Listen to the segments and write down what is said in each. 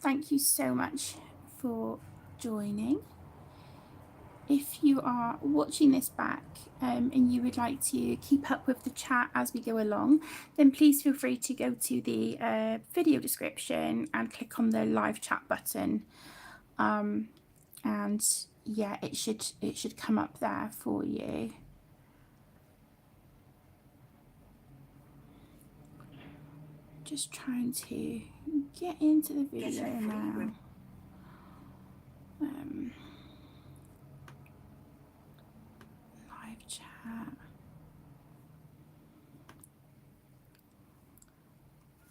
thank you so much for joining. If you are watching this back and you would like to keep up with the chat as we go along, then please feel free to go to the video description and click on the live chat button. And yeah, it should come up there for you. Just trying to get into the video now. Live chat.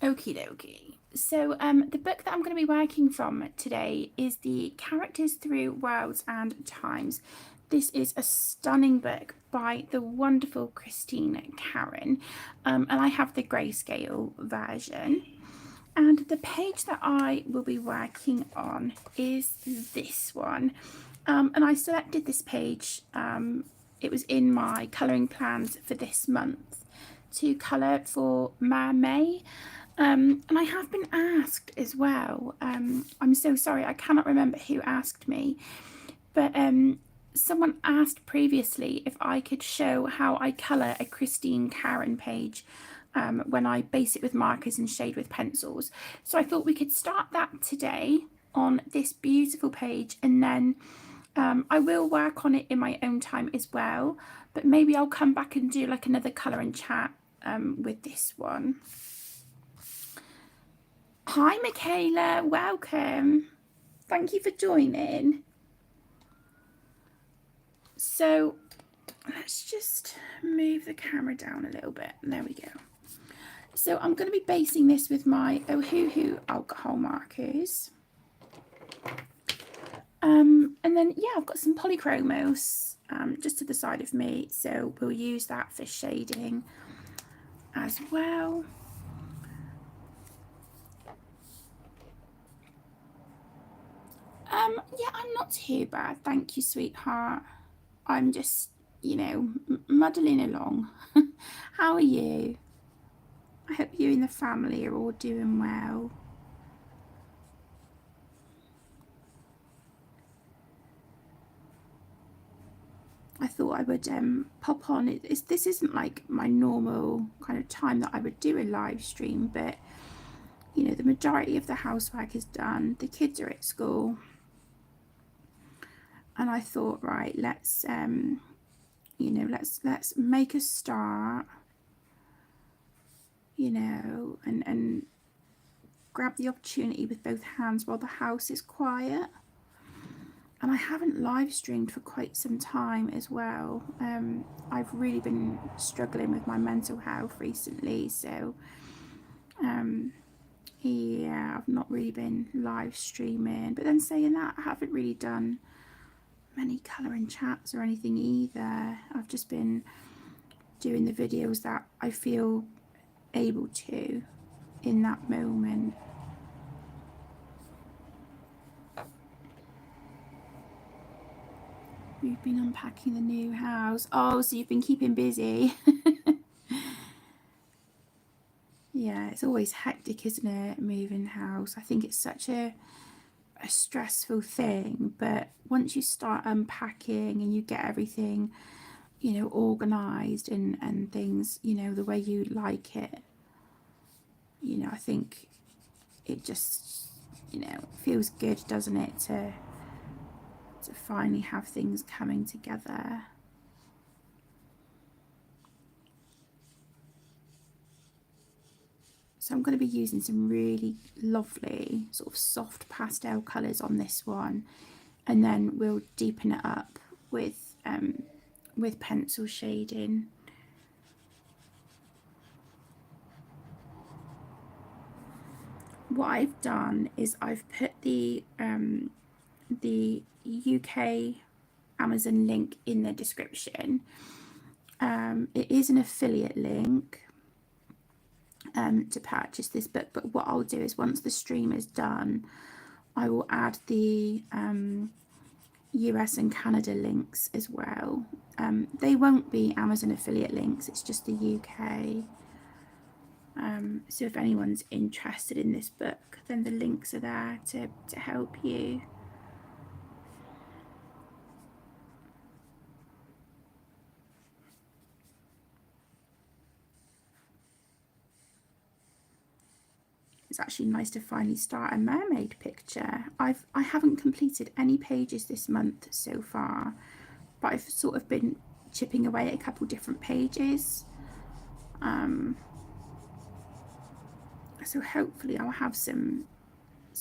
Okie dokie. So the book that I'm going to be working from today is The Characters Through Worlds and Times. This is a stunning book by the wonderful Christine Karron, and I have the grayscale version. And the page that I will be working on is this one. And I selected this page, it was in my colouring plans for this month, to colour for Mermaid. And I have been asked as well, I'm so sorry, I cannot remember who asked me, but someone asked previously if I could show how I colour a Christine Karron page when I base it with markers and shade with pencils. So I thought we could start that today on this beautiful page, and then I will work on it in my own time as well, but maybe I'll come back and do like another colour and chat with this one. Hi Michaela, welcome. Thank you for joining. So let's just move the camera down a little bit. There we go. So I'm going to be basing this with my Ohuhu alcohol markers. And then, yeah, I've got some polychromos just to the side of me. So we'll use that for shading as well. Yeah, I'm not too bad. Thank you, sweetheart. I'm just, you know, muddling along. How are you? I hope you and the family are all doing well. I thought I would pop on. This isn't like my normal kind of time that I would do a live stream, but you know, the majority of the housework is done. The kids are at school, and I thought, right, let's you know, let's make a start, you know, and grab the opportunity with both hands while the house is quiet. And I haven't live streamed for quite some time as well. I've really been struggling with my mental health recently, so yeah, I've not really been live streaming. But then saying that, I haven't really done many colouring chats or anything either. I've just been doing the videos that I feel able to in that moment. We've been unpacking the new house. Oh, so you've been keeping busy. Yeah, it's always hectic, isn't it, moving house? I think it's such a stressful thing, but once you start unpacking and you get everything, you know, organised and things, you know, the way you like it, you know, I think it just, you know, feels good, doesn't it, to finally have things coming together. So I'm going to be using some really lovely sort of soft pastel colours on this one, and then we'll deepen it up with pencil shading. What I've done is I've put the UK Amazon link in the description. It is an affiliate link to purchase this book, but what I'll do is once the stream is done, I will add the US and Canada links as well. They won't be Amazon affiliate links, it's just the UK. So if anyone's interested in this book, then the links are there to help you. It's actually nice to finally start a mermaid picture. I haven't completed any pages this month so far, but I've sort of been chipping away at a couple different pages. So hopefully I'll have some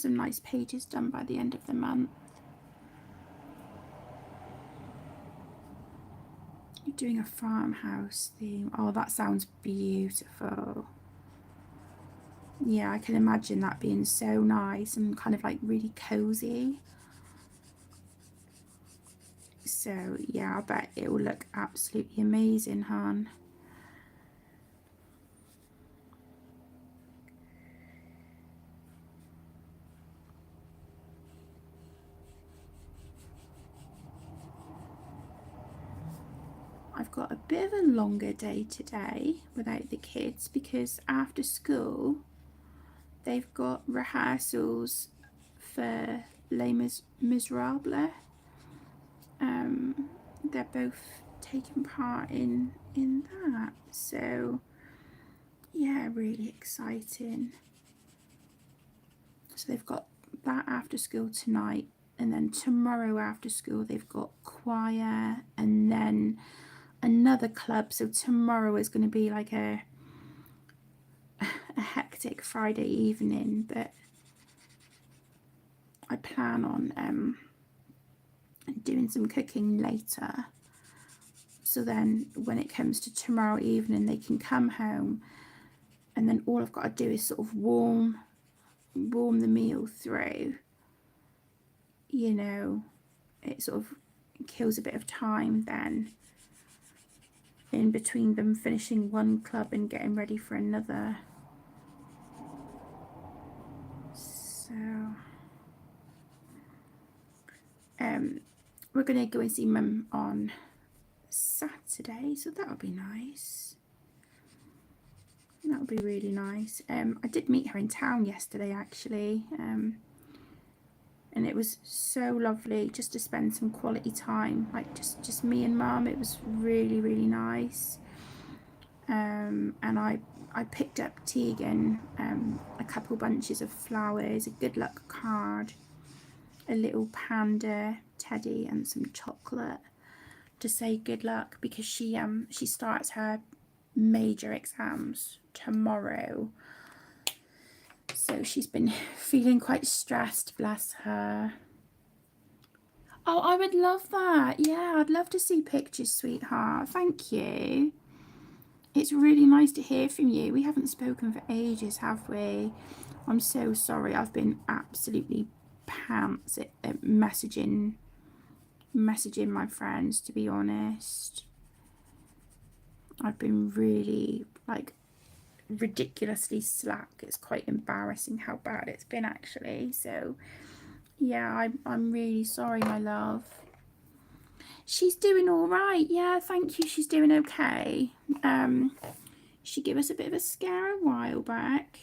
nice pages done by the end of the month. You're doing a farmhouse theme. Oh, that sounds beautiful. Yeah, I can imagine that being so nice and kind of like really cozy. So yeah, I bet it will look absolutely amazing, hon. I've got a bit of a longer day today without the kids because after school they've got rehearsals for Les Miserables. They're both taking part in that, so yeah, really exciting. So they've got that after school tonight, and then tomorrow after school they've got choir and then another club. So tomorrow is going to be like a hectic Friday evening, but I plan on doing some cooking later, so then when it comes to tomorrow evening they can come home and then all I've got to do is sort of warm the meal through. You know, it sort of kills a bit of time then in between them finishing one club and getting ready for another. So we're going to go and see Mum on Saturday, so that'll be nice. That'll be really nice. I did meet her in town yesterday actually, and it was so lovely just to spend some quality time, like just me and Mum. It was really, really nice. And I picked up Tegan a couple bunches of flowers, a good luck card, a little panda teddy and some chocolate to say good luck because she starts her major exams tomorrow, so she's been feeling quite stressed, bless her. Oh, I would love that. Yeah, I'd love to see pictures, sweetheart. Thank you. It's really nice to hear from you. We haven't spoken for ages, have we? I'm so sorry. I've been absolutely pants at messaging my friends, to be honest. I've been really like ridiculously slack. It's quite embarrassing how bad it's been actually. So yeah, I'm really sorry, my love. She's doing all right. Yeah, thank you. She's doing okay. She gave us a bit of a scare a while back.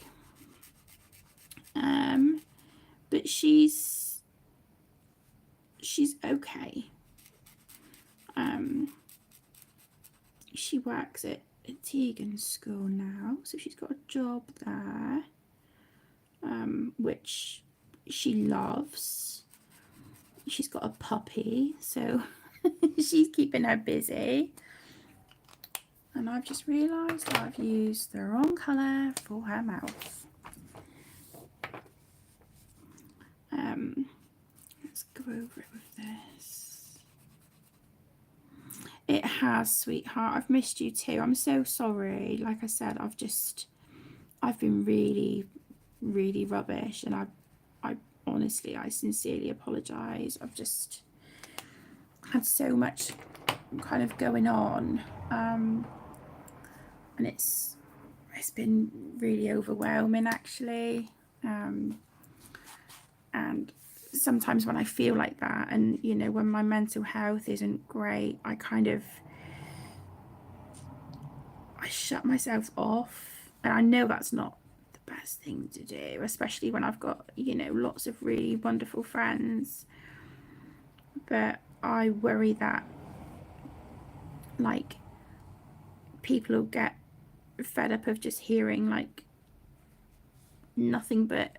But she's okay. She works at Tegan's school now, so she's got a job there, which she loves. She's got a puppy, so she's keeping her busy. And I've just realised I've used the wrong colour for her mouth. Let's go over it with this. It has, sweetheart. I've missed you too. I'm so sorry. Like I said, I've been really, really rubbish, and I honestly, I sincerely apologise. I've just had so much kind of going on, and it's been really overwhelming actually. And sometimes when I feel like that, and you know, when my mental health isn't great, I shut myself off, And I know that's not the best thing to do, especially when I've got, you know, lots of really wonderful friends. But I worry that, like, people will get fed up of just hearing, like, nothing but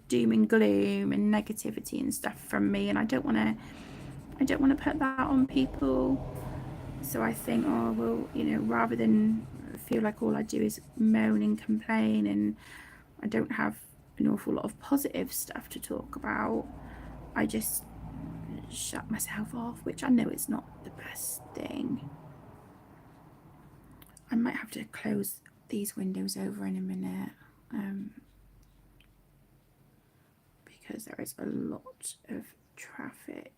doom and gloom and negativity and stuff from me, and I don't want to put that on people. So I think, oh well, you know, rather than feel like all I do is moan and complain and I don't have an awful lot of positive stuff to talk about, I just shut myself off, which I know is not the best thing. I might have to close these windows over in a minute, because there is a lot of traffic.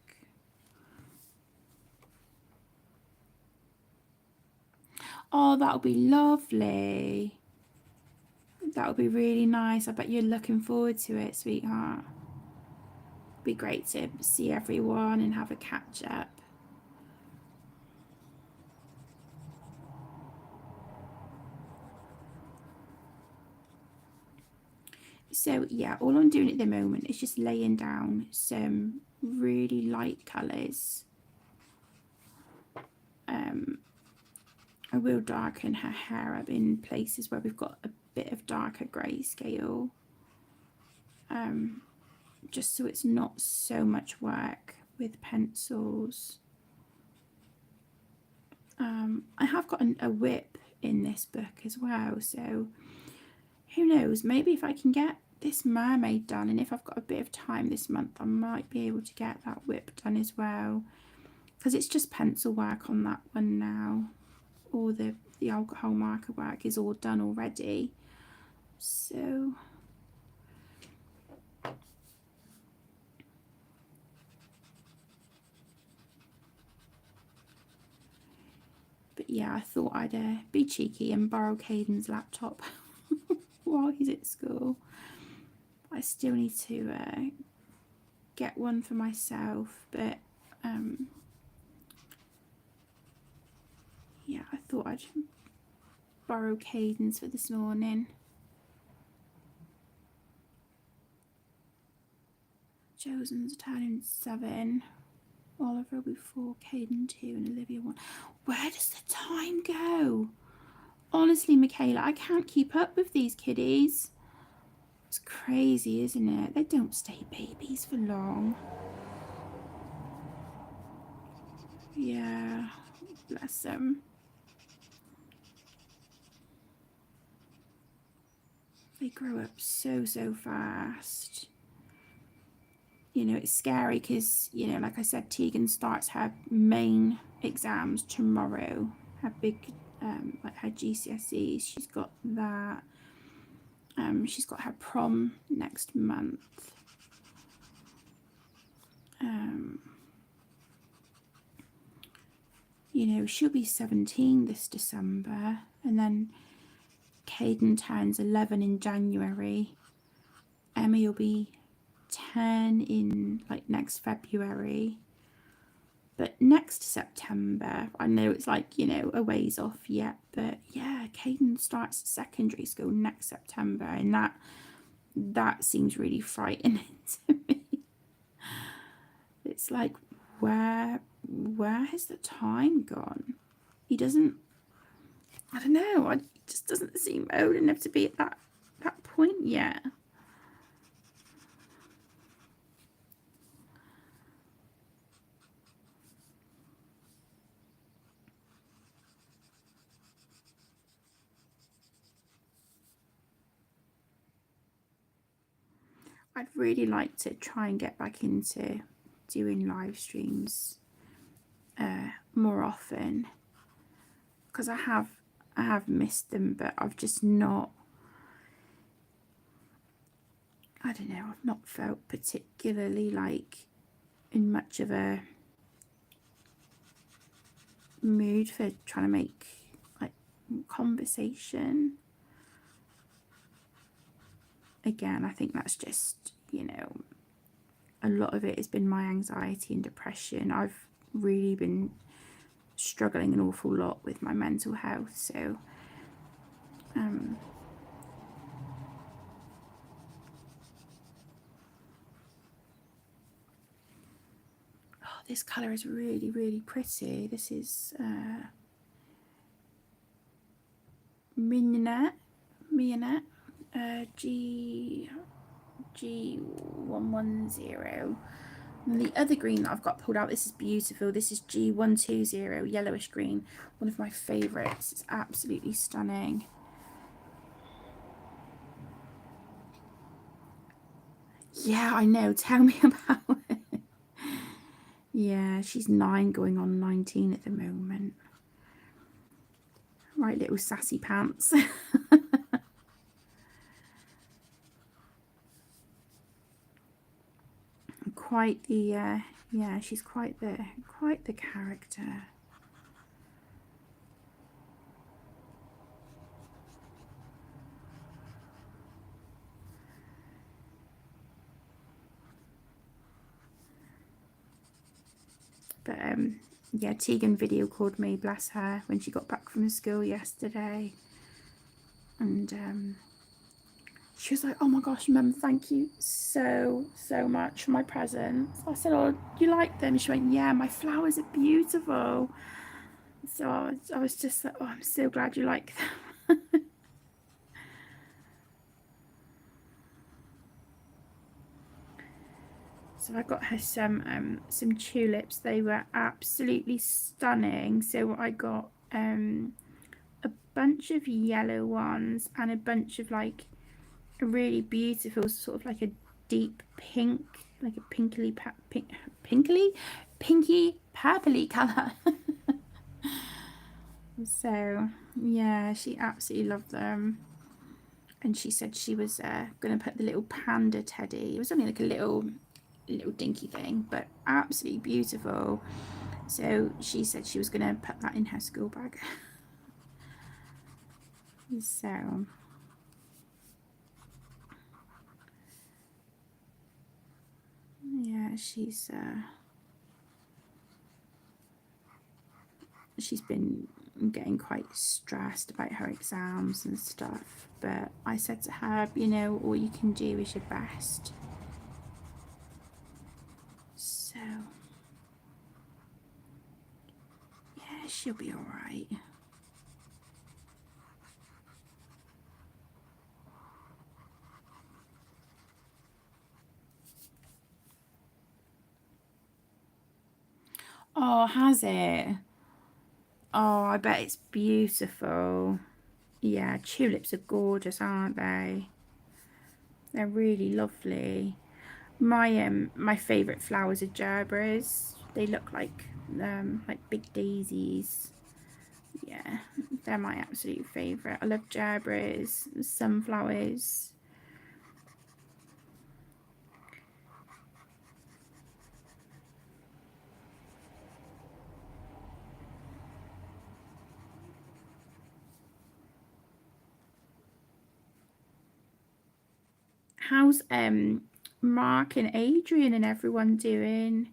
Oh, that'll be lovely. That'll be really nice. I bet you're looking forward to it, sweetheart. Be great to see everyone and have a catch up. So yeah, all I'm doing at the moment is just laying down some really light colours. I will darken her hair up in places where we've got a bit of darker grayscale, just so it's not so much work with pencils. I have got a whip in this book as well, so who knows, maybe if I can get this mermaid done, and if I've got a bit of time this month, I might be able to get that whip done as well, because it's just pencil work on that one now. All the alcohol marker work is all done already, so but yeah, I thought I'd be cheeky and borrow Caden's laptop while he's at school. I still need to get one for myself, but yeah, I thought I'd borrow Caden's for this morning. Josen's turning 7. Oliver will be 4, Caden 2, and Olivia 1. Where does the time go? Honestly, Michaela, I can't keep up with these kiddies. It's crazy, isn't it? They don't stay babies for long. Yeah, bless them. They grow up so fast. You know, it's scary because, you know, like I said, Tegan starts her main exams tomorrow. Her big, like her GCSEs. She's got that. She's got her prom next month. You know, she'll be 17 this December, and then Caden turns 11 in January. Emmy will be 10 in like next February. But next September, I know it's like, you know, a ways off yet, but yeah, Caden starts secondary school next September, and that seems really frightening to me. It's like, where has the time gone? He doesn't, I don't know, he just doesn't seem old enough to be at that point yet. I'd really like to try and get back into doing live streams more often, because I have missed them, but I've just not, I don't know, I've not felt particularly like in much of a mood for trying to make like conversation. Again, I think that's just, you know, a lot of it has been my anxiety and depression. I've really been struggling an awful lot with my mental health, so this colour is really, really pretty. This is Mignonette, G110. And the other green that I've got pulled out, this is beautiful. This is G120, yellowish green. One of my favourites. It's absolutely stunning. Yeah, I know. Tell me about it. Yeah, she's 9 going on 19 at the moment. Right, little sassy pants. Quite the yeah, she's quite the character. But yeah, Tegan video called me, bless her, when she got back from school yesterday, and she was like, oh my gosh, Mum, thank you so much for my presents. I said, oh, you like them? She went, yeah, my flowers are beautiful. So I was just like, oh, I'm so glad you like them. So I got her some tulips. They were absolutely stunning. So I got a bunch of yellow ones and a bunch of like a really beautiful sort of like a deep pink, like a pinky purpley colour. So yeah, she absolutely loved them. And she said she was going to put the little panda teddy. It was only like a little dinky thing, but absolutely beautiful. So she said she was going to put that in her school bag. So yeah, she's been getting quite stressed about her exams and stuff, but I said to her, you know, all you can do is your best. So yeah, she'll be all right. Oh, has it? Oh, I bet it's beautiful. Yeah, tulips are gorgeous, aren't they? They're really lovely. My favourite flowers are gerberas. They look like big daisies. Yeah, they're my absolute favourite. I love gerberas, sunflowers. How's Mark and Adrian and everyone doing?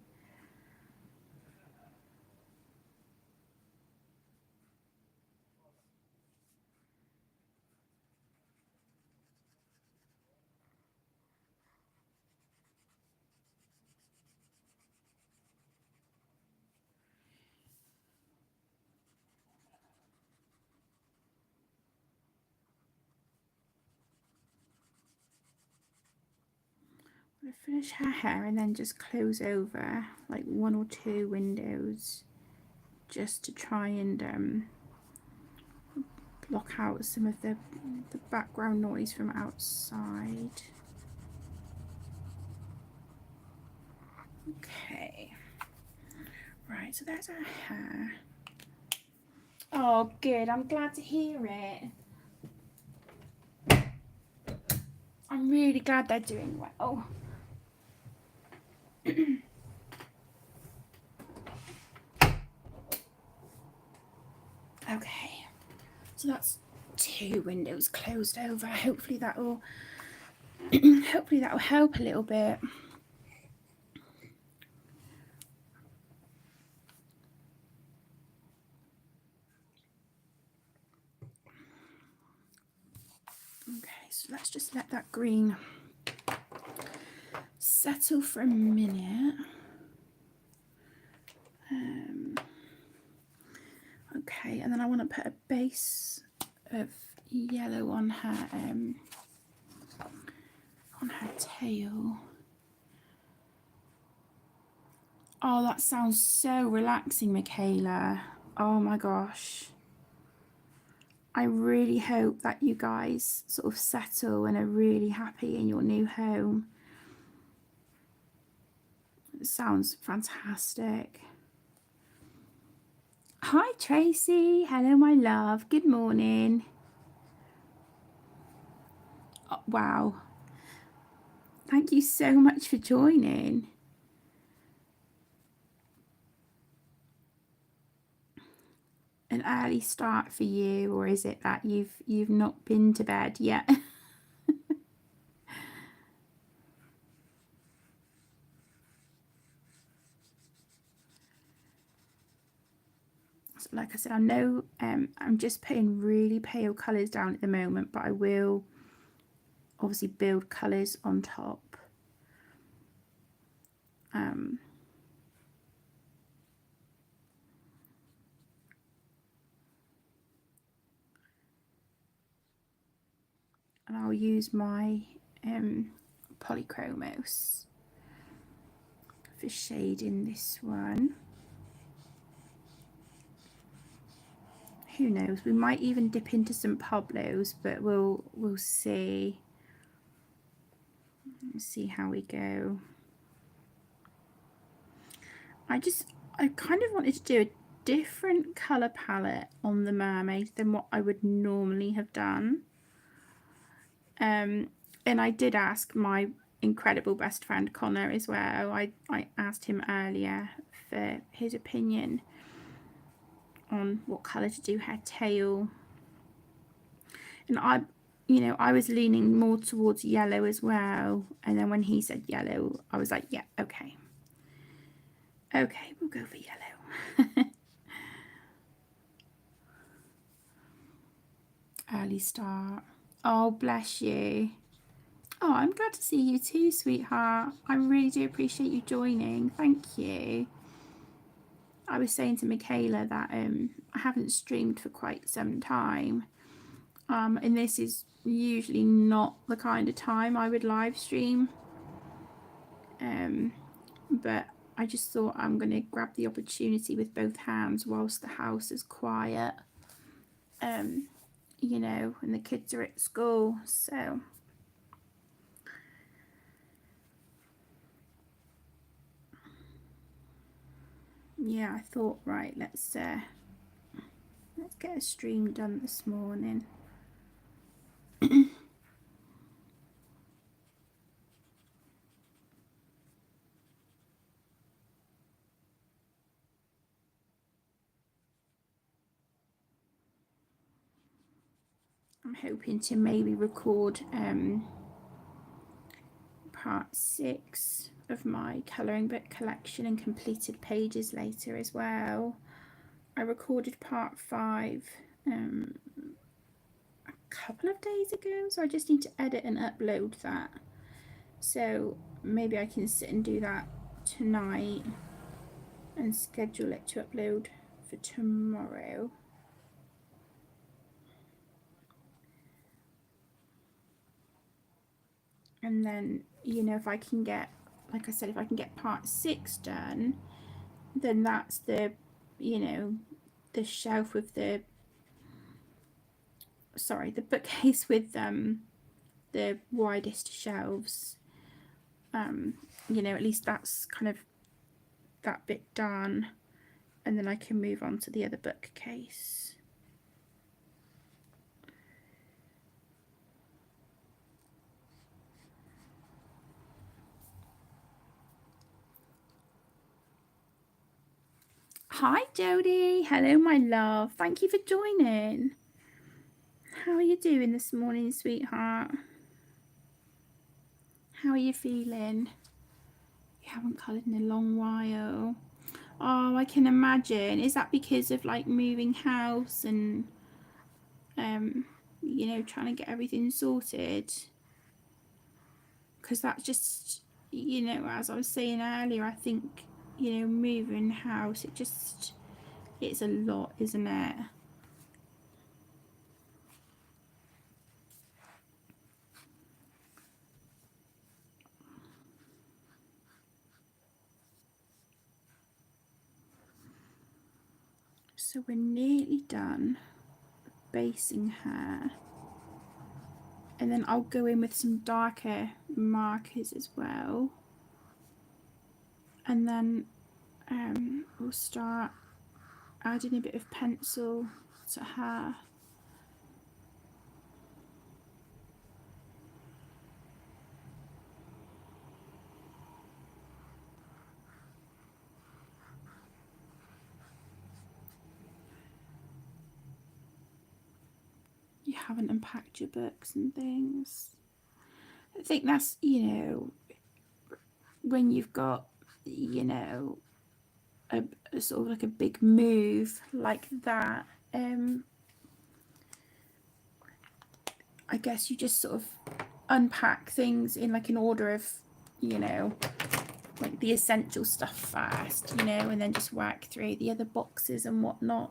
I'm gonna finish her hair and then just close over like 1 or 2 windows just to try and block out some of the background noise from outside. Okay, right, so there's our hair. Oh good, I'm glad to hear it. I'm really glad they're doing well. Okay, so that's 2 windows closed over. Hopefully that will hopefully that will help a little bit. Okay, so let's just let that green settle for a minute. Okay, and then I want to put a base of yellow on her tail. Oh, that sounds so relaxing, Michaela. Oh my gosh. I really hope that you guys sort of settle and are really happy in your new home. It sounds fantastic. Hi, Tracy. Hello, my love. Good morning. Oh, wow. Thank you so much for joining. An early start for you, or is it that you've not been to bed yet? So like I said, I know I'm just putting really pale colours down at the moment, but I will obviously build colours on top. And I'll use my polychromos for shading this one. Who knows, we might even dip into some Pablos, but we'll see. Let's see how we go. I kind of wanted to do a different colour palette on the mermaid than what I would normally have done. And I did ask my incredible best friend Connor as well. I asked him earlier for his opinion on what colour to do her tail. And I was leaning more towards yellow as well. And then when he said yellow, I was like, yeah, okay. Okay, we'll go for yellow. Early start. Oh, bless you. Oh, I'm glad to see you too, sweetheart. I really do appreciate you joining. Thank you. I was saying to Michaela that I haven't streamed for quite some time. And this is usually not the kind of time I would live stream. But I just thought I'm going to grab the opportunity with both hands whilst the house is quiet. You know, and the kids are at school, so yeah, I thought, right, let's get a stream done this morning. I'm hoping to maybe record part 6 of my colouring book collection and completed pages later as well. I recorded part 5 a couple of days ago, so I just need to edit and upload that. So maybe I can sit and do that tonight and schedule it to upload for tomorrow. And then, you know, if I can get, like I said, if I can get part 6 done, then that's the, you know, the shelf with the, sorry, the bookcase with the widest shelves. You know, at least that's kind of that bit done, and then I can move on to the other bookcase. Hi Jodie, hello my love, thank you for joining. How are you doing this morning, sweetheart? How are you feeling? You haven't coloured in a long while. Oh, I can imagine. Is that because of like moving house and you know, trying to get everything sorted? Because that's just, you know, as I was saying earlier, I think you know, moving house. It's a lot, isn't it? So we're nearly done basing her. And then I'll go in with some darker markers as well. And then we'll start adding a bit of pencil to her. You haven't unpacked your books and things. I think that's, you know, when you've got, you know, a sort of like a big move like that, I guess you just sort of unpack things in like an order of, you know, like the essential stuff first, you know, and then just work through the other boxes and whatnot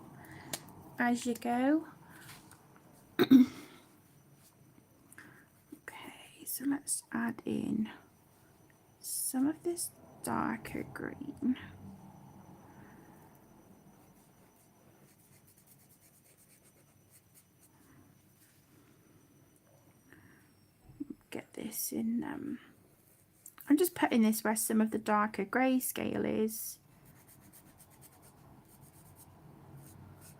as you go. Okay, so let's add in some of this darker green. Get this in, I'm just putting this where some of the darker grayscale is.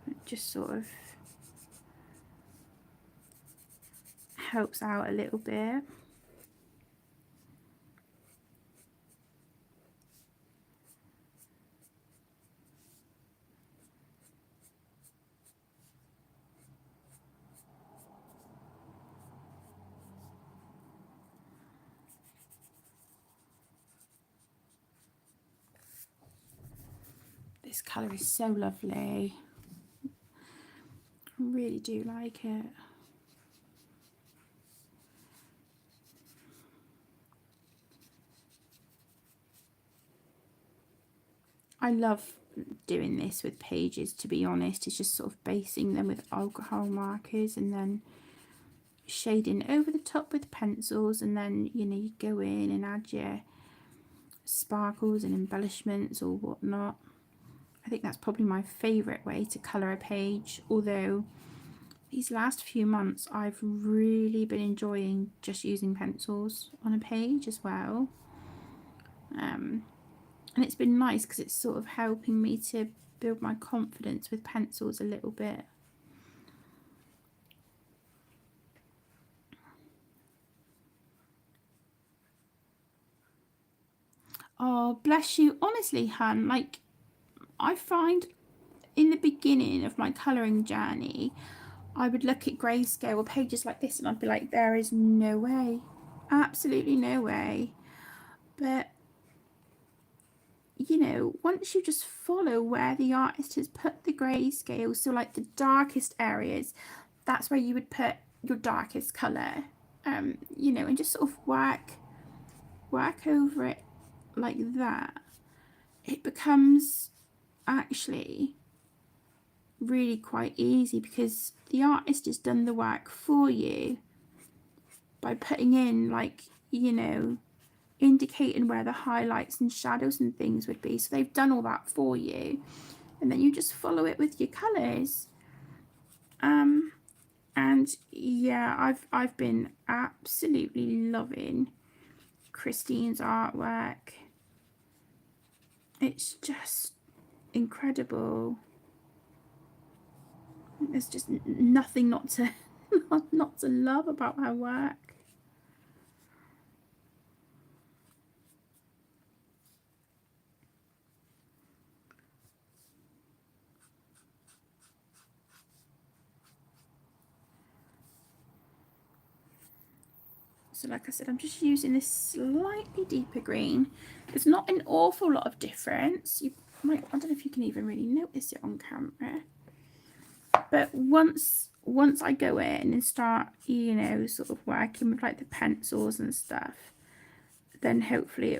It just sort of helps out a little bit. This colour is so lovely. I really do like it. I love doing this with pages, to be honest. It's just sort of basing them with alcohol markers and then shading over the top with pencils, and then, you know, you go in and add your sparkles and embellishments or whatnot. I think that's probably my favourite way to colour a page, although these last few months I've really been enjoying just using pencils on a page as well. And it's been nice because it's sort of helping me to build my confidence with pencils a little bit. Oh, bless you. Honestly, hun, like, I find in the beginning of my colouring journey, I would look at grayscale or pages like this and I'd be like, there is no way. Absolutely no way. But, you know, once you just follow where the artist has put the grayscale, so like the darkest areas, that's where you would put your darkest colour, you know, and just sort of work over it like that. It becomes actually really quite easy because the artist has done the work for you by putting in, like, you know, indicating where the highlights and shadows and things would be. So they've done all that for you, and then you just follow it with your colours. And yeah, I've been absolutely loving Christine's artwork. It's just incredible. There's just nothing not to not to love about her work. So like I said, I'm just using this slightly deeper green. There's not an awful lot of difference. You might, I don't know if you can even really notice it on camera. But once I go in and start, you know, sort of working with like the pencils and stuff, then hopefully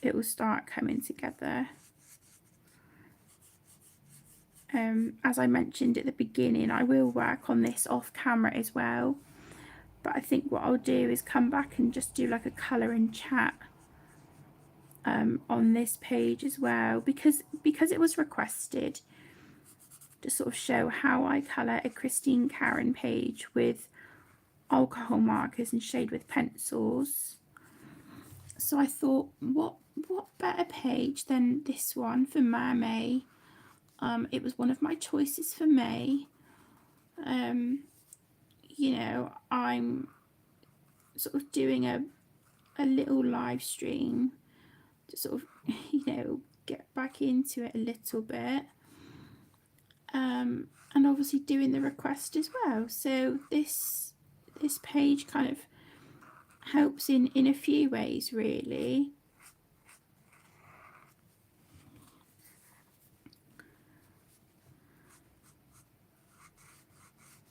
it will start coming together. as I mentioned at the beginning, I will work on this off camera as well, but I think what I'll do is come back and just do like a colour and chat on this page as well, because it was requested to sort of show how I colour a Christine Karron page with alcohol markers and shade with pencils. So I thought, what better page than this one for Mermaid? It was one of my choices for May. You know, I'm sort of doing a little live stream to sort of, you know, get back into it a little bit. And obviously doing the request as well. So this page kind of helps in a few ways, really.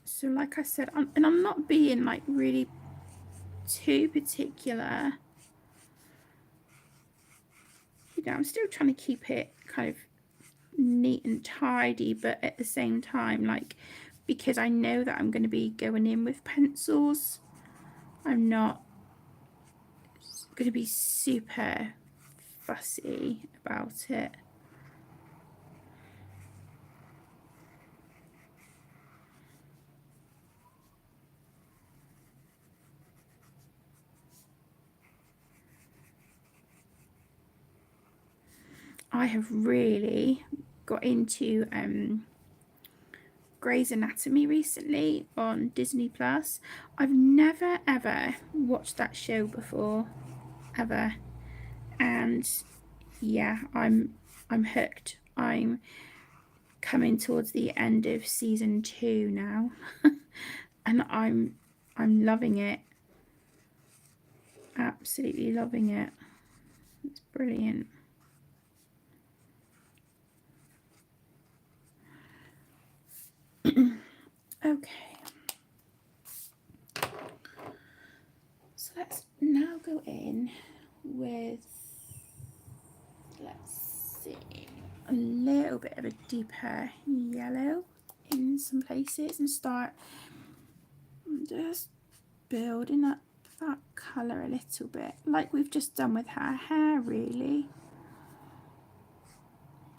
So like I said, I'm not being like really too particular. You know, I'm still trying to keep it kind of neat and tidy, but at the same time, like, because I know that I'm going to be going in with pencils, I'm not going to be super fussy about it. I have really got into Grey's Anatomy recently on Disney Plus. I've never ever watched that show before, ever, and yeah, I'm hooked. I'm coming towards the end of season 2 now, and I'm loving it. Absolutely loving it. It's brilliant. Okay, so let's now go in with, let's see, a little bit of a deeper yellow in some places and start just building up that colour a little bit, like we've just done with her hair, really.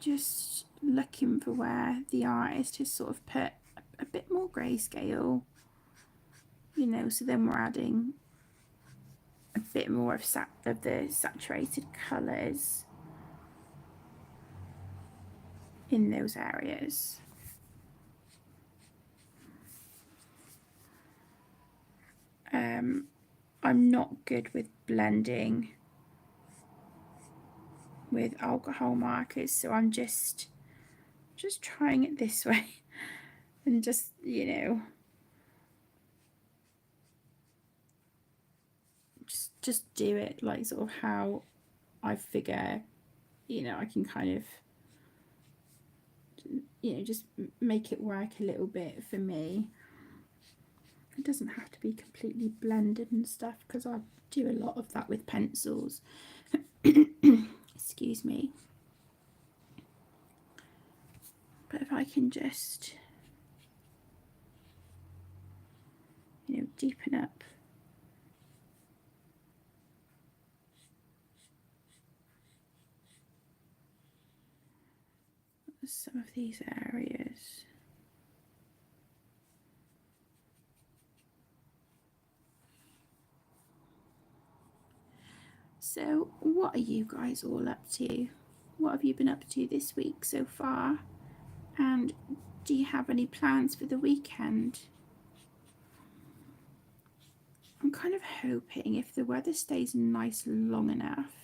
Just looking for where the artist has sort of put a bit more grayscale, you know, so then we're adding a bit more of the saturated colours in those areas. I'm not good with blending with alcohol markers, so I'm just trying it this way and just, you know, just do it like sort of how I figure, you know, I can kind of, you know, just make it work a little bit for me. It doesn't have to be completely blended and stuff, because I do a lot of that with pencils. Excuse me. But if I can just, you know, deepen up some of these areas. So what are you guys all up to? What have you been up to this week so far? And do you have any plans for the weekend? I'm kind of hoping, if the weather stays nice long enough,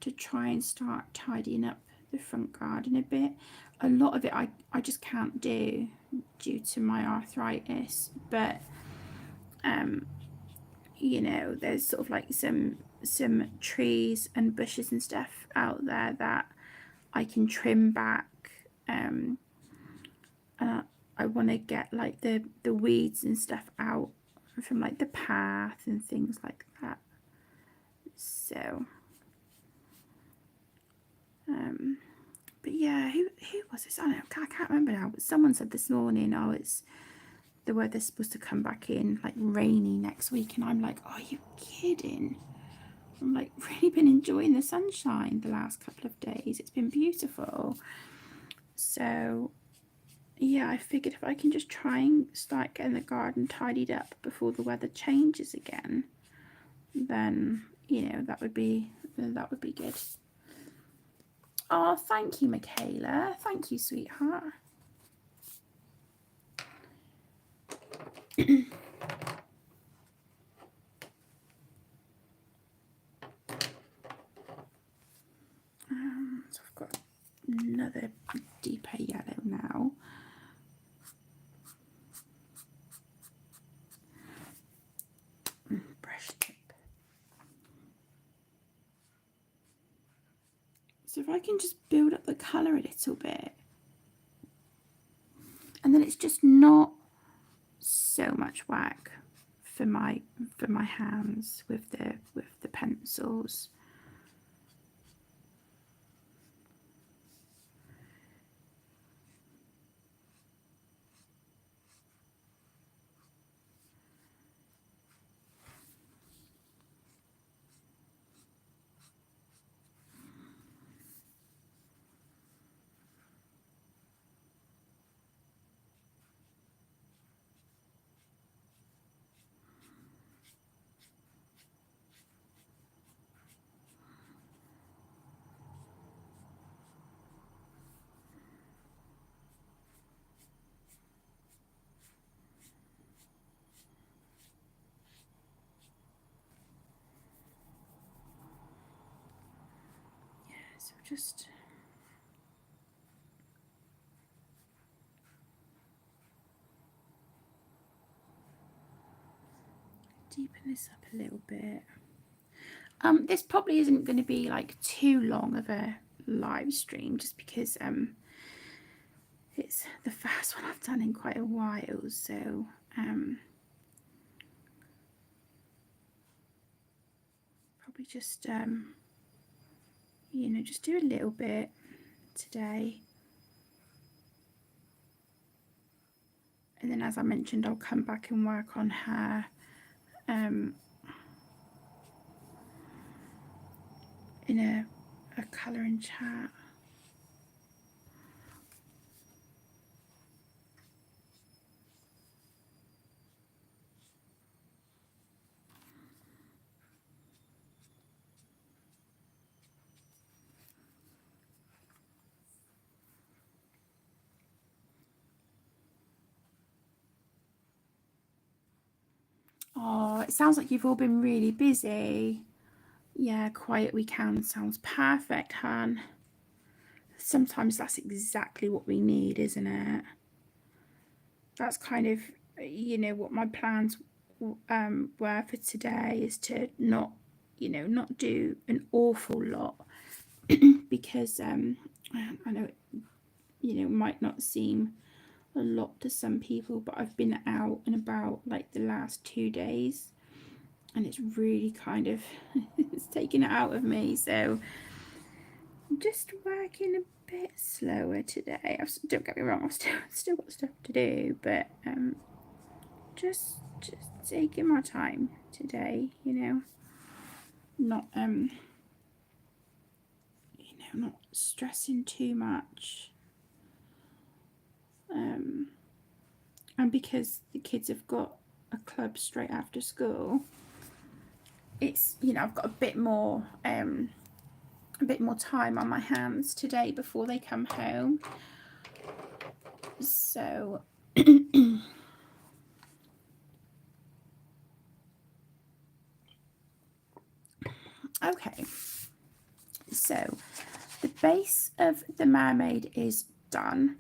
to try and start tidying up the front garden a bit. A lot of it I just can't do due to my arthritis, but you know, there's sort of like some trees and bushes and stuff out there that I can trim back. I want to get like the weeds and stuff out from like the path and things like that. So but yeah, who was this? I can't remember now, but someone said this morning, oh, it's the weather's supposed to come back in like rainy next week, and I'm like, are you kidding? I'm like really been enjoying the sunshine the last couple of days. It's been beautiful. So yeah, I figured if I can just try and start getting the garden tidied up before the weather changes again, then that would be good. Oh, thank you, Michaela. Thank you, sweetheart. So I've got another deeper yellow now. Brush tip. So if I can just build up the colour a little bit, and then it's just not so much work for my hands with the pencils. So just deepen this up a little bit. This probably isn't going to be like too long of a live stream, just because it's the first one I've done in quite a while, so probably just just do a little bit today, and then, as I mentioned, I'll come back and work on her in a colouring chat. Oh, it sounds like you've all been really busy. Yeah, quiet weekend sounds perfect, Han. Sometimes that's exactly what we need, isn't it? That's kind of, what my plans were for today, is to not do an awful lot because I know it might not seem a lot to some people, but I've been out and about like the last 2 days, and it's really kind of it's taken it out of me. So I'm just working a bit slower today. Don't get me wrong, I've still got stuff to do, but just taking my time today, not not stressing too much. And because the kids have got a club straight after school, it's I've got a bit more time on my hands today before they come home. So okay, so the base of the mermaid is done.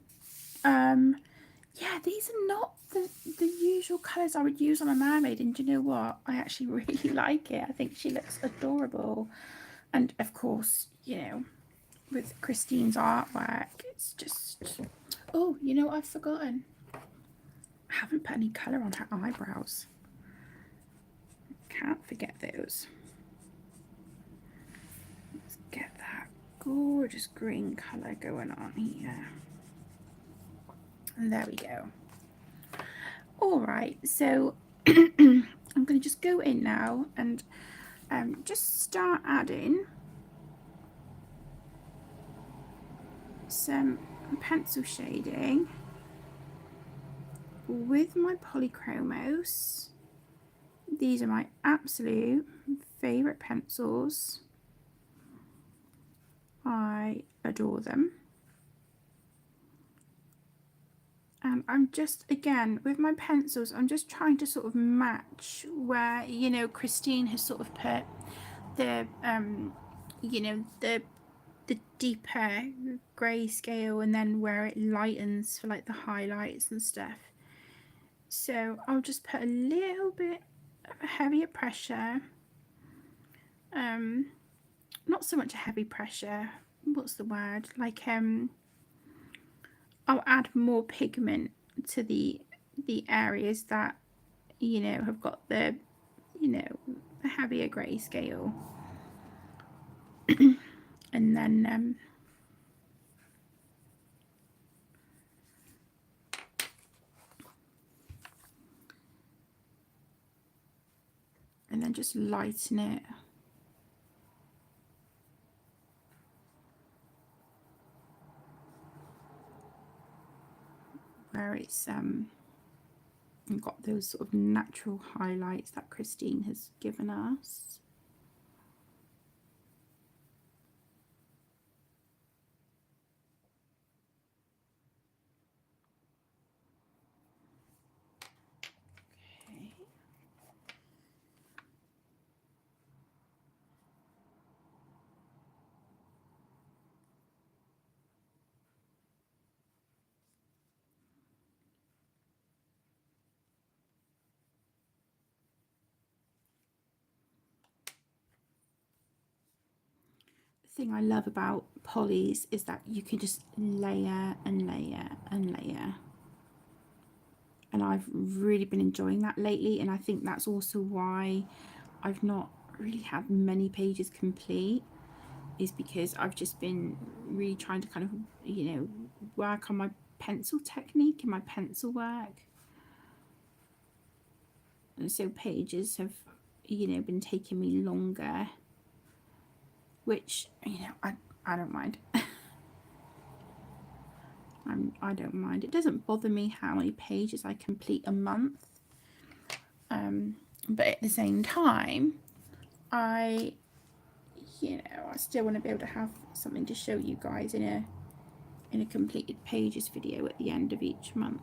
Yeah, these are not the usual colours I would use on a mermaid, and do you know what? I actually really like it. I think she looks adorable. And of course, with Christine's artwork, it's just... Oh, you know what I've forgotten? I haven't put any colour on her eyebrows. Can't forget those. Let's get that gorgeous green colour going on here. And there we go. All right, so I'm going to just go in now and just start adding some pencil shading with my polychromos. These are my absolute favourite pencils. I adore them. And I'm just, again, with my pencils, I'm just trying to sort of match where, you know, Christine has sort of put the, you know, the deeper grayscale, and then where it lightens for like the highlights and stuff. So I'll just put a little bit of a heavier pressure. Not so much a heavy pressure. What's the word? Like I'll add more pigment to the areas that, you know, have got the, you know, the heavier grayscale. And then just lighten it. Where it's got those sort of natural highlights that Christine has given us. Okay. Thing I love about polys is that you can just layer and layer and layer, and I've really been enjoying that lately, and I think that's also why I've not really had many pages complete, is because I've just been really trying to kind of, you know, work on my pencil technique and my pencil work, and so pages have, you know, been taking me longer, which, you know, I don't mind. I don't mind. It doesn't bother me how many pages I complete a month. But at the same time, I still want to be able to have something to show you guys in a completed pages video at the end of each month.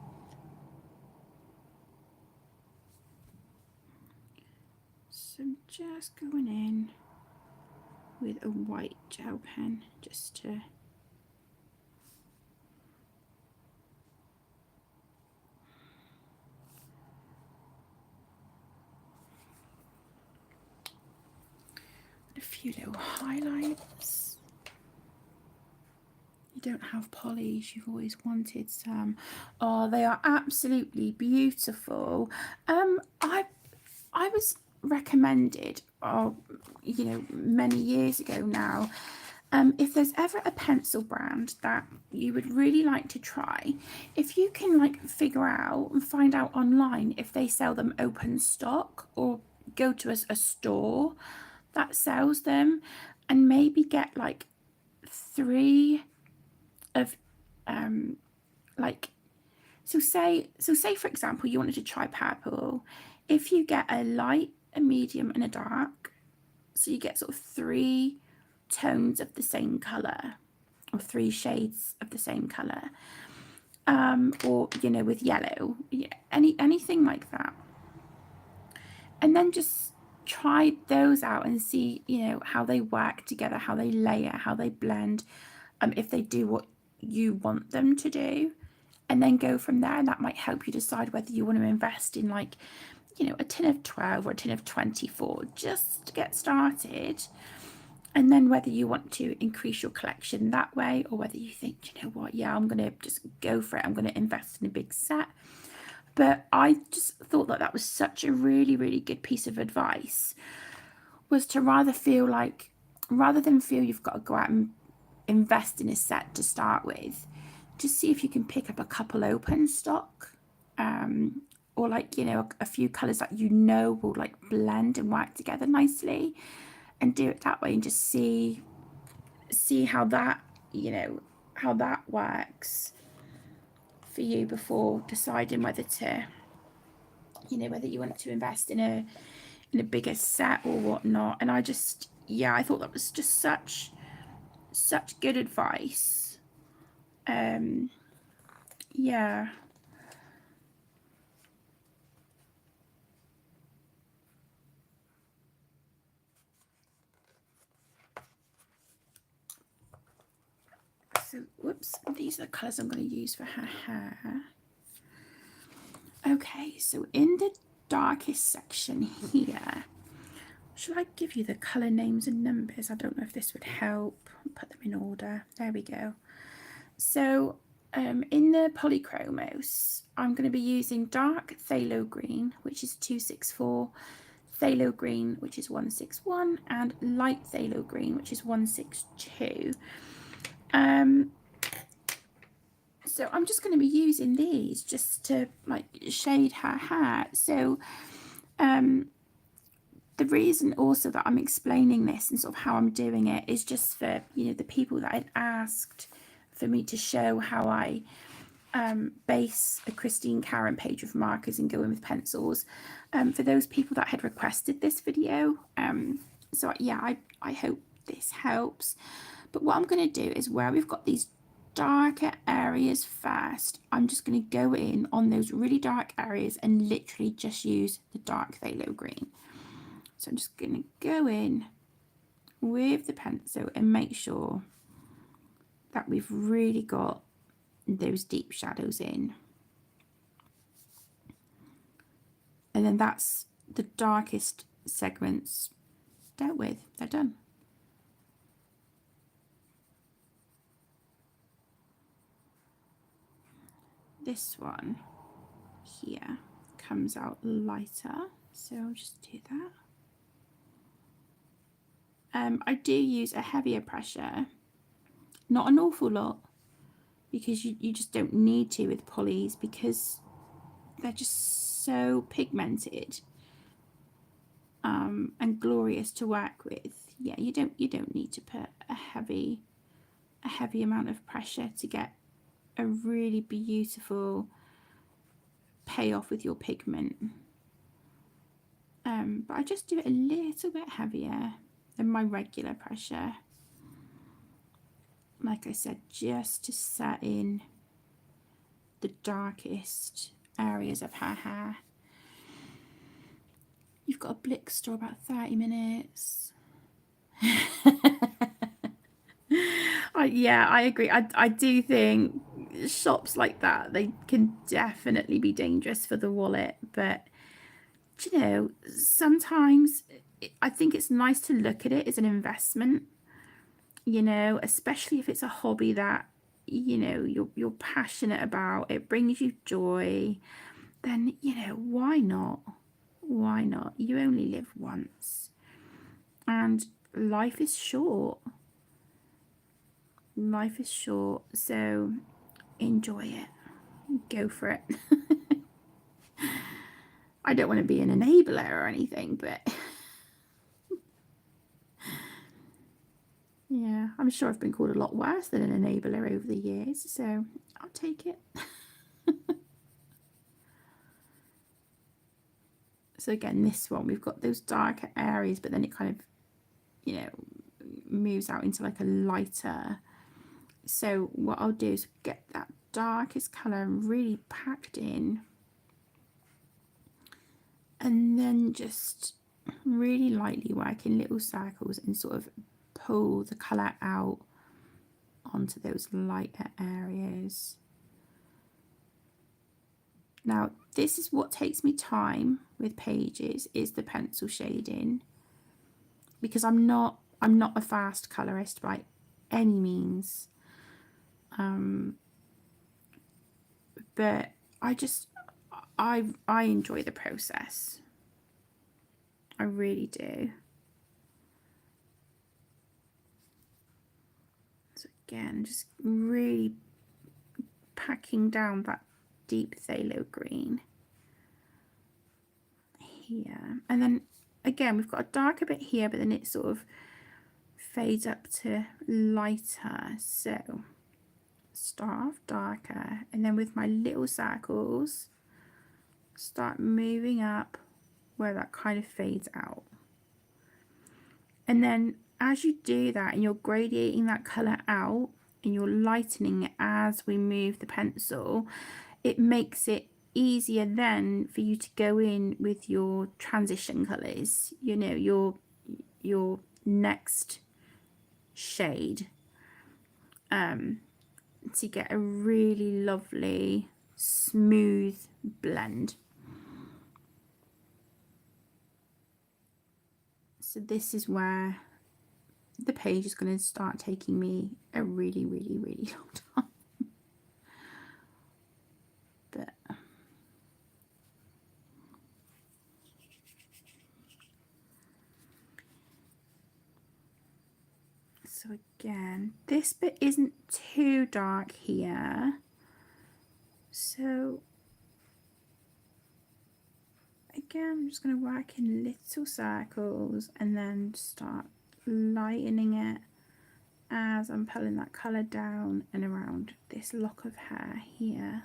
So I'm just going in with a white gel pen just to a few little highlights. You don't have polys, you've always wanted some. Oh, they are absolutely beautiful. I was recommended, you know, many years ago now, if there's ever a pencil brand that you would really like to try, if you can like figure out and find out online if they sell them open stock, or go to a store that sells them, and maybe get like 3 of like, so say for example you wanted to try purple. If you get a light, a medium and a dark, so you get sort of 3 tones of the same color, or 3 shades of the same color, or, you know, with yellow, anything like that, and then just try those out and see, you know, how they work together, how they layer, how they blend, if they do what you want them to do, and then go from there. And that might help you decide whether you want to invest in, like, you know, a tin of 12 or a tin of 24 just to get started, and then whether you want to increase your collection that way, or whether you think, you know what, yeah, I'm going to just go for it, I'm going to invest in a big set. But I just thought that that was such a really, really good piece of advice, was to rather than feel you've got to go out and invest in a set to start with, just see if you can pick up a couple open stock, or like, you know, a few colors that you know will like blend and work together nicely, and do it that way, and just see how that, you know, how that works for you before deciding whether to, you know, whether you want to invest in a bigger set or whatnot. And I just, yeah, I thought that was just such good advice. Yeah. So, whoops, these are the colours I'm going to use for her hair. Okay, so in the darkest section here, should I give you the colour names and numbers? I don't know if this would help. I'll put them in order. There we go. So in the polychromos, I'm going to be using dark phthalo green, which is 264, phthalo green, which is 161, and light phthalo green, which is 162. So I'm just going to be using these just to like shade her hair. So the reason also that I'm explaining this and sort of how I'm doing it is just for, you know, the people that had asked for me to show how I base a Christine Karron page with markers and go in with pencils, for those people that had requested this video. So yeah, I hope this helps. But what I'm going to do is, where we've got these darker areas first, I'm just going to go in on those really dark areas and literally just use the dark phthalo green. So I'm just going to go in with the pencil and make sure that we've really got those deep shadows in. And then that's the darkest segments dealt with. They're done. This one here comes out lighter, so I'll just do that. I do use a heavier pressure, not an awful lot, because you just don't need to with polys, because they're just so pigmented and glorious to work with. Yeah, you don't need to put a heavy amount of pressure to get a really beautiful payoff with your pigment. But I just do it a little bit heavier than my regular pressure, like I said, just to set in the darkest areas of her hair. You've got a blick store about 30 minutes. Yeah, I agree. I do think shops like that, they can definitely be dangerous for the wallet. But, you know, sometimes I think it's nice to look at it as an investment, you know, especially if it's a hobby that, you know, you're passionate about, it brings you joy, then, you know, why not? Why not? You only live once, and life is short. Life is short, so enjoy it. Go for it. I don't want to be an enabler or anything, but yeah, I'm sure I've been called a lot worse than an enabler over the years, so I'll take it. So again, this one, we've got those darker areas, but then it kind of, you know, moves out into like a lighter. So what I'll do is get that darkest colour really packed in, and then just really lightly work in little circles and sort of pull the colour out onto those lighter areas. Now, this is what takes me time with pages, is the pencil shading, because I'm not a fast colorist by any means. But I enjoy the process. I really do. So again, just really packing down that deep phthalo green here. And then again, we've got a darker bit here, but then it sort of fades up to lighter. So start off darker, and then with my little circles, start moving up where that kind of fades out. And then as you do that and you're gradiating that colour out and you're lightening it as we move the pencil, it makes it easier then for you to go in with your transition colours, you know, your next shade, to get a really lovely smooth blend. So this is where the page is going to start taking me a really long time. But so again, this bit isn't too dark here. So again, I'm just going to work in little circles and then start lightening it as I'm pulling that colour down and around this lock of hair here.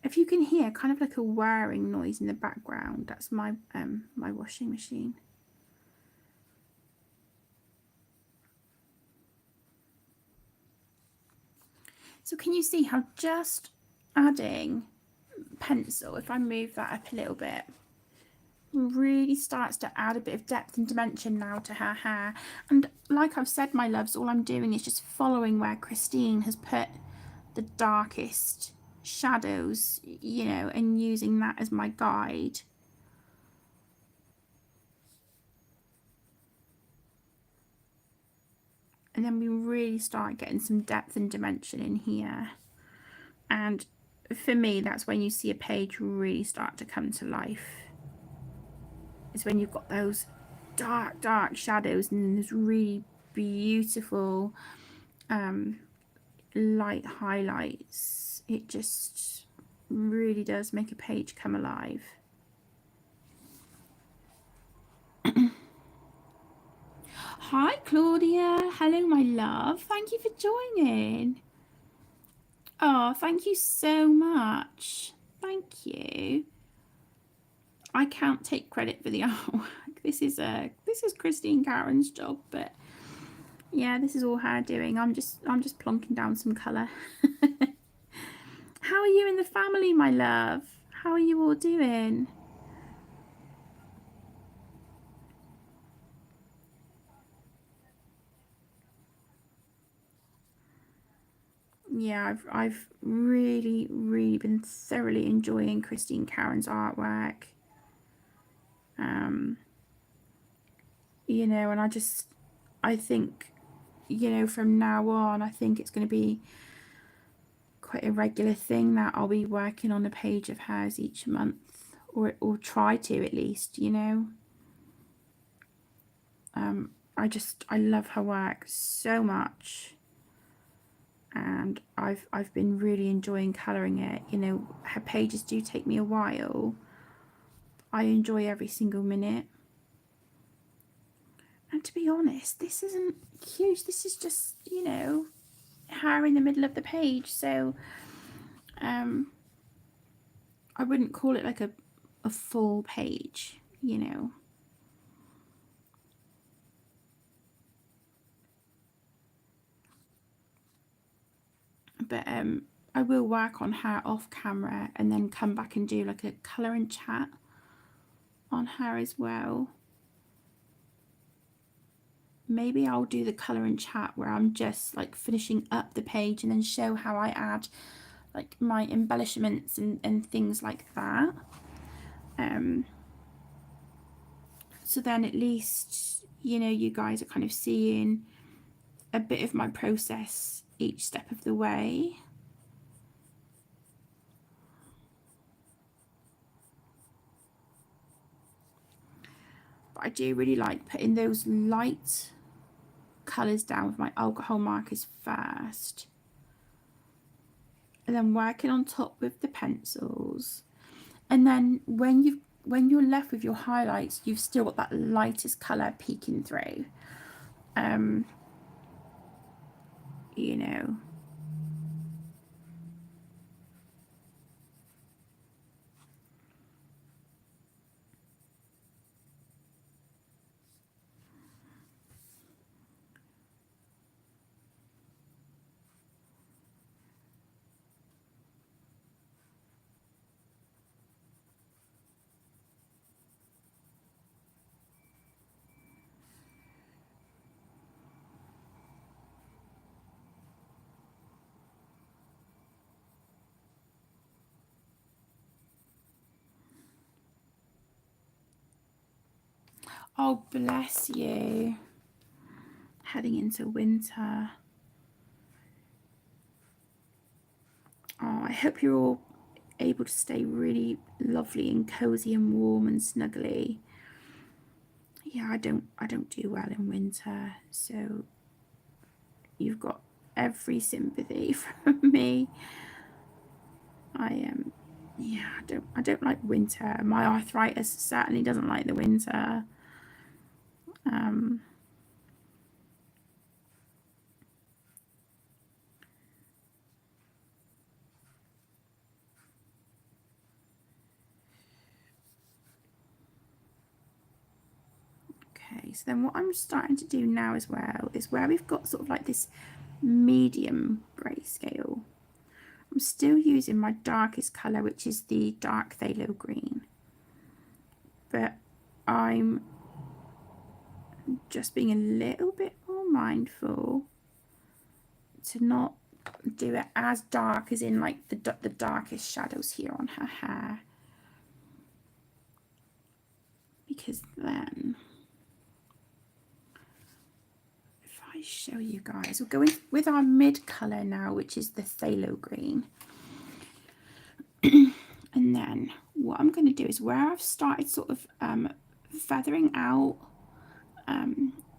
If you can hear kind of like a whirring noise in the background, that's my my washing machine. So can you see how just adding pencil, if I move that up a little bit, really starts to add a bit of depth and dimension now to her hair. And like I've said, my loves, all I'm doing is just following where Christine has put the darkest shadows, you know, and using that as my guide. And then we really start getting some depth and dimension in here. And for me, that's when you see a page really start to come to life. It's when you've got those dark shadows and there's really beautiful light highlights. It just really does make a page come alive. Hi Claudia, hello my love, thank you for joining. Oh, thank you so much, thank you. I can't take credit for the artwork. This is Christine Karron's job, but yeah, this is all her doing. I'm just plonking down some colour. How are you in the family, my love? How are you all doing? Yeah, I've really been thoroughly enjoying Christine Karron's artwork. You know, and I think, you know, from now on, I think it's going to be quite a regular thing that I'll be working on a page of hers each month, or try to at least, you know. I love her work so much, and I've been really enjoying colouring it. You know, her pages do take me a while. I enjoy every single minute. And to be honest, this isn't huge. This is just, you know, her in the middle of the page. So I wouldn't call it like a full page, you know. But I will work on her off camera and then come back and do like a colour and chat on her as well. Maybe I'll do the colour and chat where I'm just like finishing up the page and then show how I add like my embellishments and things like that. So then at least, you know, you guys are kind of seeing a bit of my process each step of the way. But I do really like putting those light colours down with my alcohol markers first, and then working on top with the pencils. And then when you're left with your highlights, you've still got that lightest colour peeking through. You know. Oh, bless you. Heading into winter. Oh, I hope you're all able to stay really lovely and cozy and warm and snuggly. Yeah, I don't do well in winter, so you've got every sympathy from me. Yeah, I don't like winter. My arthritis certainly doesn't like the winter. Okay, so then what I'm starting to do now as well is where we've got sort of like this medium grayscale. I'm still using my darkest colour, which is the dark phthalo green, but I'm just being a little bit more mindful to not do it as dark as in like the darkest shadows here on her hair, because then if I show you guys, we'll go in with our mid colour now, which is the phthalo green. And then what I'm going to do is where I've started sort of feathering out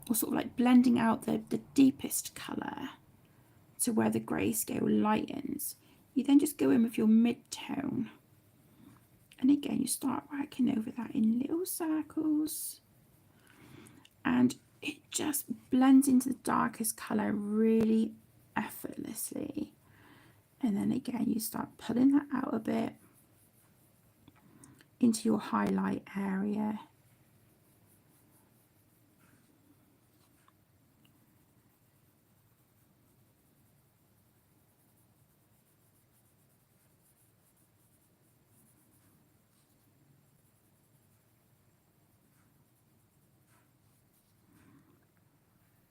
or sort of like blending out the deepest colour to where the grayscale lightens, you then just go in with your mid-tone, and again you start working over that in little circles, and it just blends into the darkest colour really effortlessly. And then again you start pulling that out a bit into your highlight area.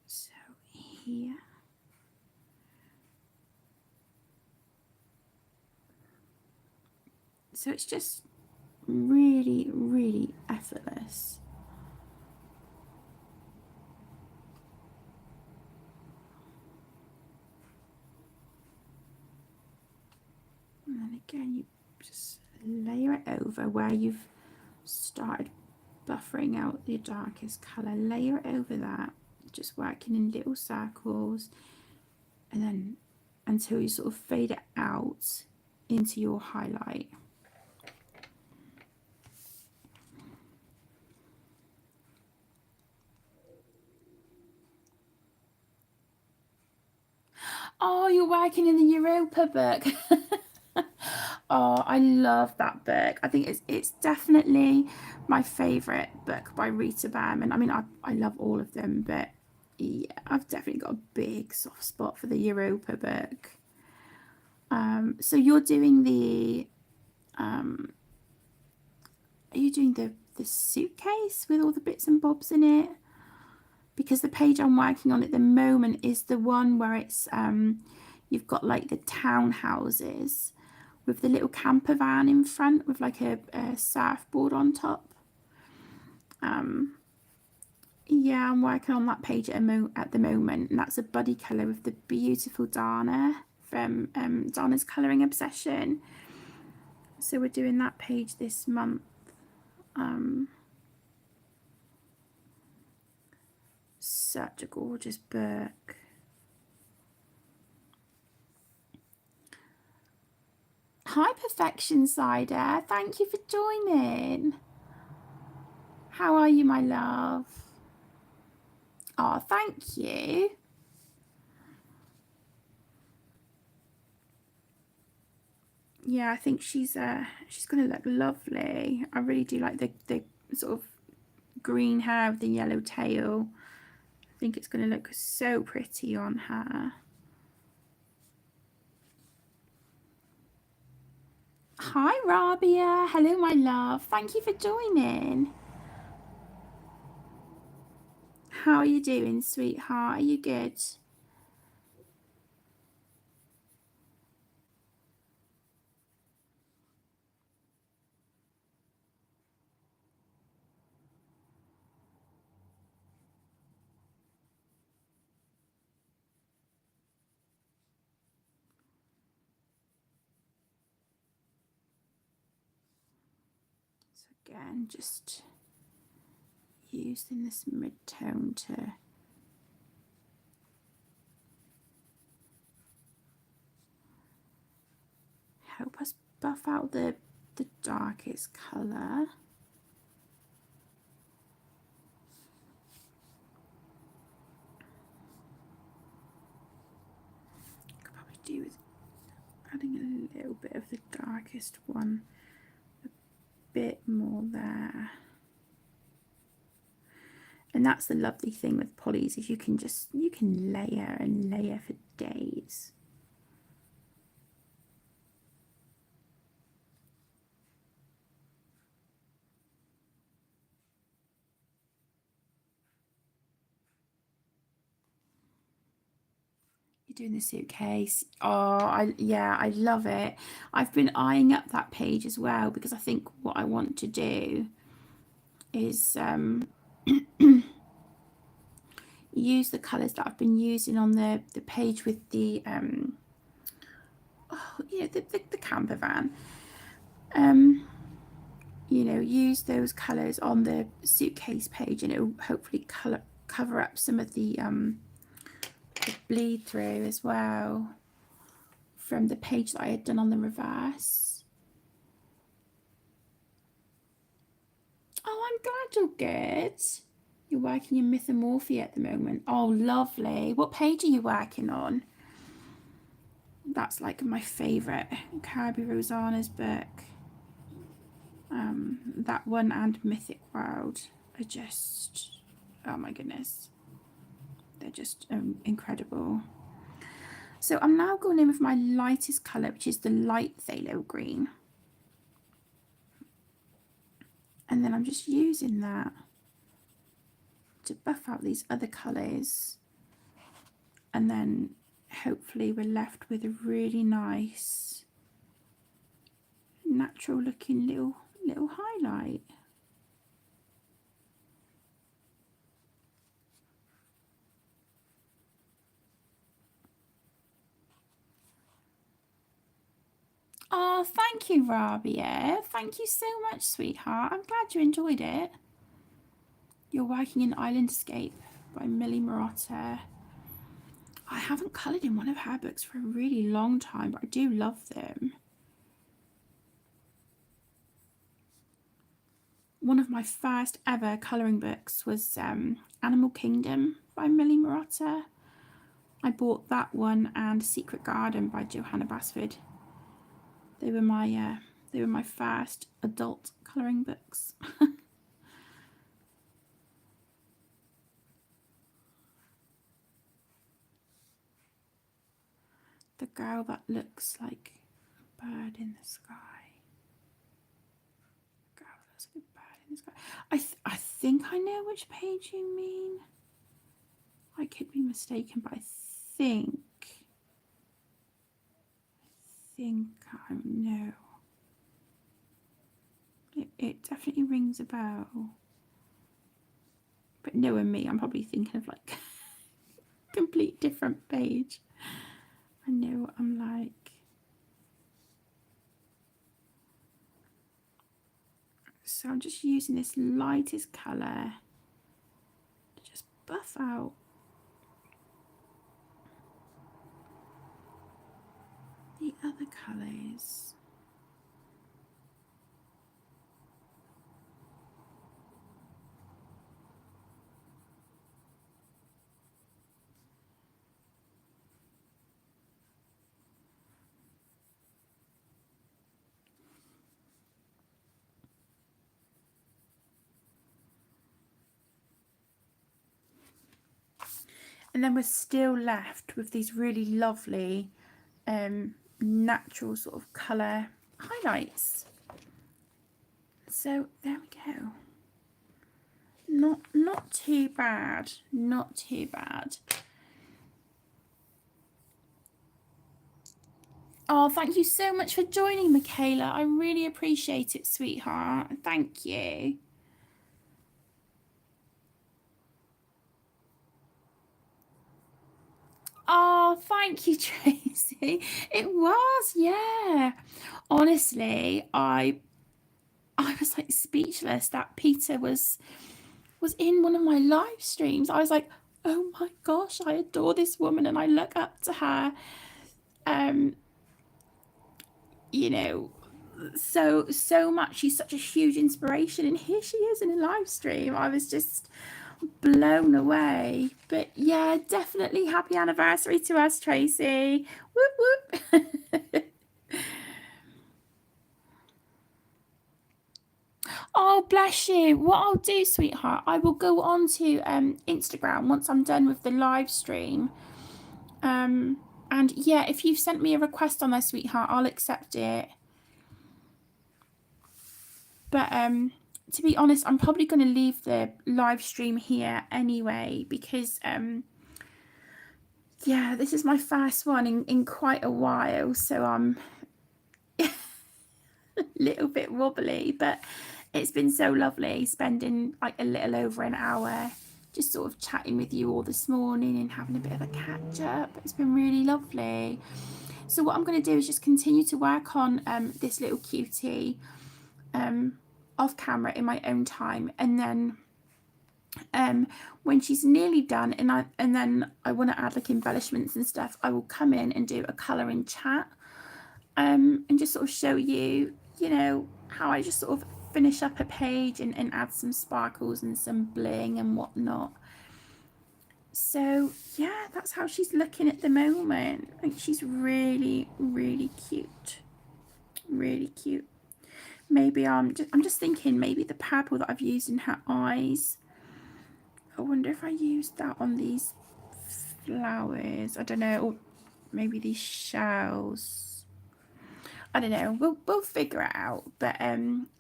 So here. So it's just really, really effortless. And then again, you just layer it over where you've started buffering out your darkest colour. Layer it over that, just working in little circles, and then until you sort of fade it out into your highlight. Oh, you're working in the Europa book. Oh, I love that book. I think it's definitely my favourite book by Rita Bearman. I mean, I love all of them, but yeah, I've definitely got a big soft spot for the Europa book. So you're doing the, are you doing the suitcase with all the bits and bobs in it? Because the page I'm working on at the moment is the one where it's you've got like the townhouses with the little camper van in front with like a surfboard on top. Yeah, I'm working on that page at the moment, and that's a buddy colour with the beautiful Dana from Dana's Colouring Obsession. So we're doing that page this month. such a gorgeous book. Hi Perfection Cider, thank you for joining. How are you, my love? Oh, thank you. Yeah, I think she's gonna look lovely. I really do like the sort of green hair with the yellow tail. I think it's gonna look so pretty on her. Hi Rabia, hello my love. Thank you for joining. How are you doing, sweetheart? Are you good? So again, just using this mid-tone to help us buff out the darkest colour. Could probably do with adding a little bit of the darkest one, a bit more there. And that's the lovely thing with polys, is you can layer and layer for days. Doing the suitcase. Oh, I love it. I've been eyeing up that page as well, because I think what I want to do is use the colours that I've been using on the page with the the camper van. You know, use those colours on the suitcase page, and it'll hopefully cover up some of the bleed through as well from the page that I had done on the reverse. Oh, I'm glad you're good. You're working in Mythomorphy at the moment. Oh, lovely. What page are you working on? That's like my favourite. Kirby Rosanna's book. That one and Mythic World are just, oh my goodness. They're just incredible. So I'm now going in with my lightest colour, which is the light phthalo green. And then I'm just using that to buff out these other colours. And then hopefully we're left with a really nice, natural looking little highlight. Oh, thank you, Rabia. Thank you so much, sweetheart. I'm glad you enjoyed it. You're working in Islandscape by Millie Marotta. I haven't coloured in one of her books for a really long time, but I do love them. One of my first ever colouring books was Animal Kingdom by Millie Marotta. I bought that one and Secret Garden by Johanna Basford. They were my first adult colouring books. The girl that looks like a bird in the sky. The girl that looks like a bird in the sky. I think I know which page you mean. I could be mistaken, but I think I know. It definitely rings a bell. But knowing me, I'm probably thinking of like a complete different page. I know what I'm like. So I'm just using this lightest colour to just buff out. The other colours. And then we're still left with these really lovely natural sort of colour highlights. So there we go. Not too bad. Not too bad. Oh, thank you so much for joining, Michaela. I really appreciate it, sweetheart. Thank you. Oh, thank you, Tracy. It was, yeah. Honestly, I was like speechless that Peter was in one of my live streams. I was like, oh my gosh, I adore this woman and I look up to her. You know, so much. She's such a huge inspiration, and here she is in a live stream. I was just blown away. But yeah, definitely happy anniversary to us, Tracy. Whoop whoop. Oh, bless you. What I'll do, sweetheart, I will go on to Instagram once I'm done with the live stream. And yeah, if you've sent me a request on there, sweetheart, I'll accept it. But to be honest, I'm probably going to leave the live stream here anyway, because yeah, this is my first one in quite a while, so I'm a little bit wobbly, but it's been so lovely spending like a little over an hour just sort of chatting with you all this morning and having a bit of a catch up. It's been really lovely. So what I'm going to do is just continue to work on this little cutie off camera in my own time, and then when she's nearly done and then I want to add like embellishments and stuff, I will come in and do a colouring chat and just sort of show you, you know, how I just sort of finish up a page and add some sparkles and some bling and whatnot. So yeah, that's how she's looking at the moment. I think she's really, really cute. Really cute. Maybe I'm just thinking maybe the purple that I've used in her eyes, I wonder if I used that on these flowers. I don't know, or maybe these shells. I don't know. We'll figure it out. But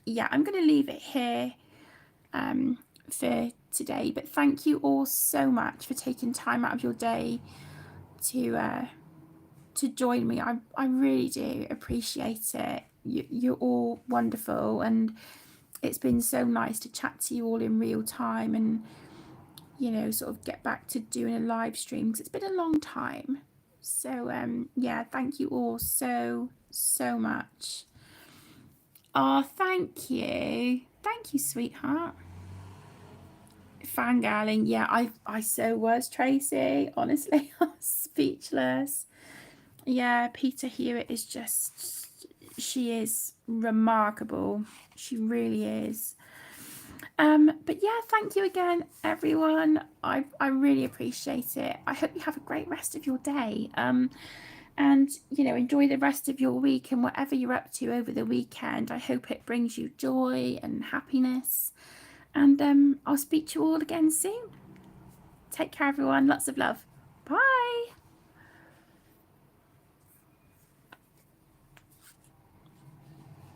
yeah, I'm going to leave it here for today. But thank you all so much for taking time out of your day to join me. I really do appreciate it. You're all wonderful, and it's been so nice to chat to you all in real time and, you know, sort of get back to doing a live stream because it's been a long time. So yeah, thank you all so much. Oh, thank you, sweetheart. Fangirling, yeah, I so was, Tracy. Honestly, I was speechless. Yeah, Peter Hewitt is just, she is remarkable. She really is. But yeah, thank you again, everyone. I really appreciate it. I hope you have a great rest of your day. And you know, enjoy the rest of your week and whatever you're up to over the weekend. I hope it brings you joy and happiness. And I'll speak to you all again soon. Take care, everyone. Lots of love.